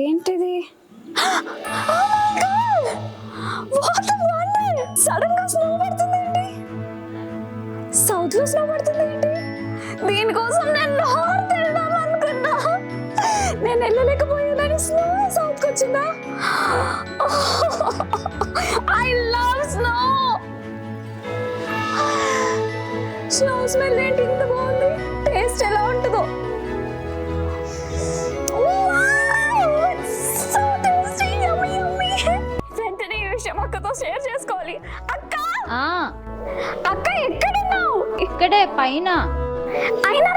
ఏంటిది? సడన్ గా snow పడుతుందేంటి? South లో స్నో పడుతుందేంటి? దీనికోసం నేను నార్త్ వెళ్దాం అనుకున్నా. నేను వెళ్ళలేకపోయానని స్నో సౌత్ కి వచ్చిందా? I love snow. Snow smell ఏంటి ఇంత బాగుంది? టేస్ట్ ఎలా ఉంటుందో? వెంటనే ఈ విషయం అక్కతో షేర్ చేసుకోవాలి. అక్క, అక్క ఎక్కడున్నావు? ఇక్కడే పైన. అయినా